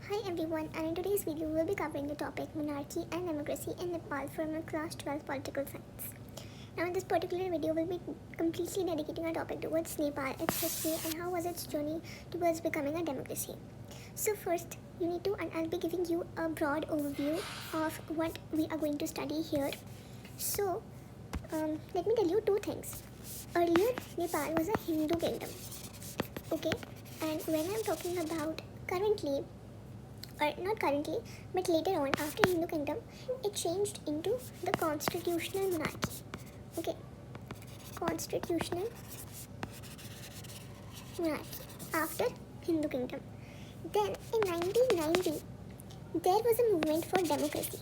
Hi everyone, and in today's video we'll be covering the topic Monarchy and Democracy in Nepal from our class 12 political science. Now in this particular video we'll be completely dedicating our topic towards Nepal, its history and how was its journey towards becoming a democracy. So first you need to, and I'll be giving you a broad overview of what we are going to study here. So let me tell you two things. Earlier Nepal was a Hindu kingdom, okay, and when I'm talking about currently, or not currently, but later on after Hindu kingdom, it changed into the constitutional monarchy. Okay, constitutional monarchy after Hindu kingdom. Then in 1990, there was a movement for democracy.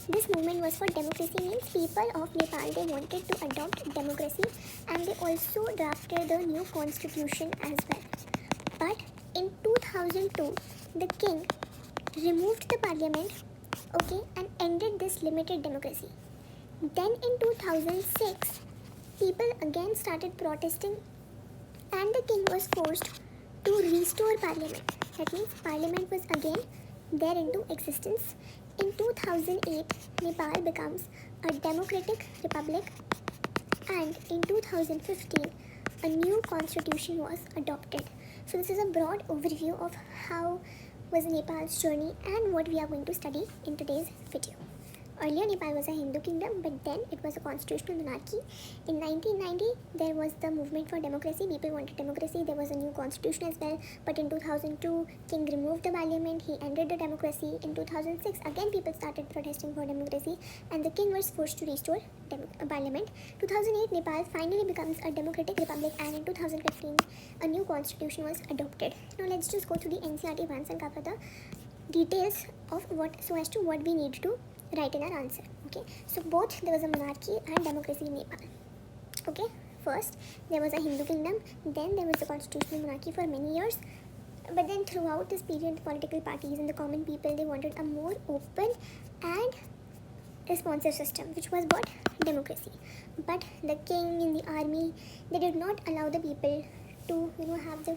This movement was for democracy means people of Nepal, they wanted to adopt democracy and they also drafted the new constitution as well. But in 2002, the king removed the parliament, okay, and ended this limited democracy. Then in 2006, people again started protesting and the king was forced to restore parliament. That means parliament was again there into existence. In 2008, Nepal becomes a democratic republic, and in 2015, a new constitution was adopted. So this is a broad overview of how was Nepal's journey and what we are going to study in today's video. Earlier Nepal was a Hindu kingdom, but then it was a constitutional monarchy. In 1990, there was the movement for democracy. People wanted democracy. There was a new constitution as well. But in 2002, king removed the parliament. He ended the democracy. In 2006, again people started protesting for democracy, and the king was forced to restore parliament. 2008, Nepal finally becomes a democratic republic, and in 2015, a new constitution was adopted. Now let's just go through the NCERT once and cover the details of what, so as to what we need to write in our answer. Okay, so both there was a monarchy and democracy in Nepal. Okay, first there was a Hindu kingdom, then there was a constitutional monarchy for many years, but then throughout this period the political parties and the common people, they wanted a more open and responsive system, which was what? Democracy. But the king and the army, they did not allow the people to have the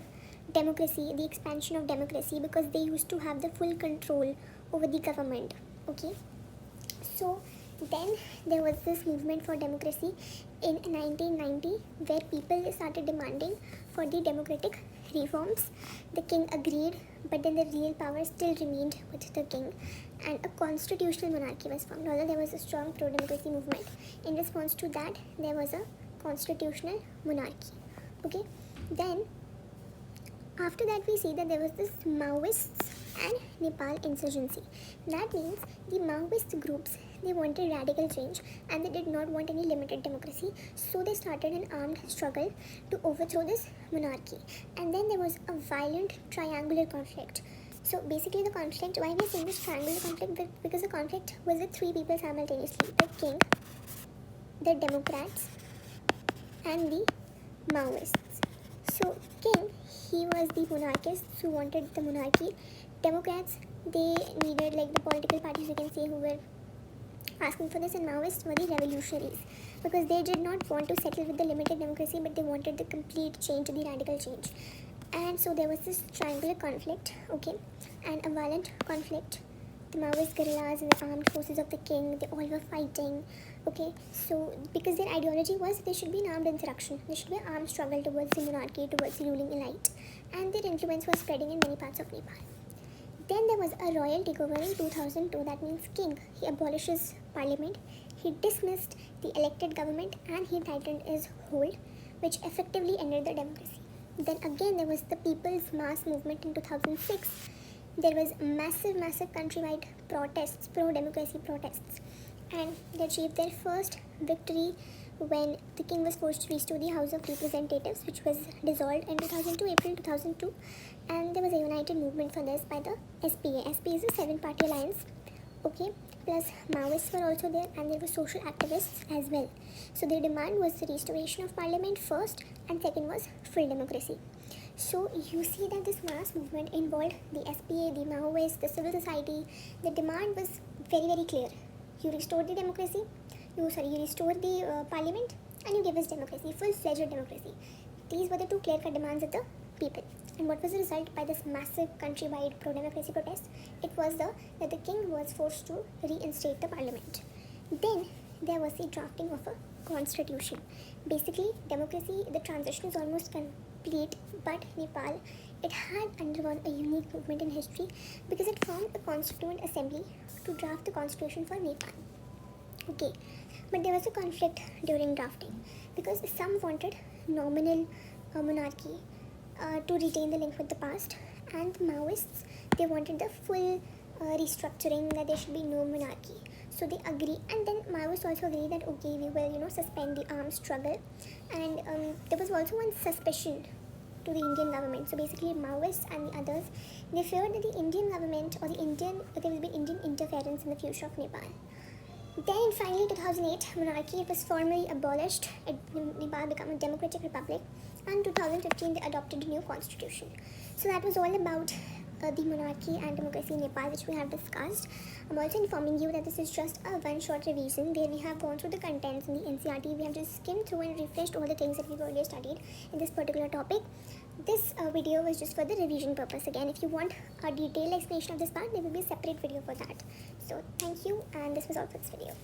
democracy, the expansion of democracy, because they used to have the full control over the government. Okay, so then there was this movement for democracy in 1990 where people started demanding for the democratic reforms. The king agreed, but then the real power still remained with the king, and a constitutional monarchy was formed. Although there was a strong pro-democracy movement, in response to that there was a constitutional monarchy. Okay, then after that we see that there was this Maoists and Nepal insurgency. That means the Maoist groups, they wanted radical change and they did not want any limited democracy, so they started an armed struggle to overthrow this monarchy. And then there was a violent triangular conflict. So basically the conflict, why we are saying this triangular conflict, because the conflict was with three people simultaneously: the king, the Democrats, and the Maoists. So king, he was the monarchists who wanted the monarchy. Democrats, they needed, like, the political parties, you can say, who were asking for this, and Maoists were the revolutionaries, because they did not want to settle with the limited democracy, but they wanted the complete change, the radical change. And so there was this triangular conflict, okay, and a violent conflict. The Maoist guerrillas and the armed forces of the king, they all were fighting. Okay, so because their ideology was there should be an armed insurrection, there should be an armed struggle towards the monarchy, towards the ruling elite, and their influence was spreading in many parts of Nepal. Then there was a royal takeover in 2002. That means king, he abolishes parliament, he dismissed the elected government, and he tightened his hold, which effectively ended the democracy. Then again there was the people's mass movement in 2006. There was massive countrywide protests, pro-democracy protests, and they achieved their first victory when the king was forced to restore the House of Representatives, which was dissolved in 2002, April 2002, and there was a united movement for this by the SPA. SPA is a 7-party alliance, okay, plus Maoists were also there, and there were social activists as well. So their demand was the restoration of parliament first, and second was full democracy. So you see that this mass movement involved the SPA, the Maoists, the civil society. The demand was very clear. You restore the democracy, you restore the parliament, and you give us democracy, full-fledged democracy. These were the two clear-cut demands of the people. And what was the result by this massive countrywide pro-democracy protest? It was that the king was forced to reinstate the parliament. Then there was the drafting of a constitution. Basically, democracy, the transition is almost complete, but Nepal, it had undergone a unique movement in history because it formed a constituent assembly to draft the constitution for Nepal. Okay, but there was a conflict during drafting because some wanted nominal monarchy to retain the link with the past, and the Maoists, they wanted the full restructuring, that there should be no monarchy. So they agree, and then Maoists also agree that okay, we will suspend the armed struggle, and there was also one suspicion to the Indian government. So basically, Maoists and the others, they feared that the Indian government or there will be Indian interference in the future of Nepal. Then in finally 2008, monarchy, it was formally abolished. Nepal became a democratic republic, and 2015 they adopted a new constitution. So that was all about the monarchy and democracy in Nepal, which we have discussed. I'm also informing you that this is just a one-shot revision where we have gone through the contents in the NCERT. We have just skimmed through and refreshed all the things that we've earlier studied in this particular topic. This video was just for the revision purpose. Again, if you want a detailed explanation of this part, there will be a separate video for that. So thank you, and this was all for this video.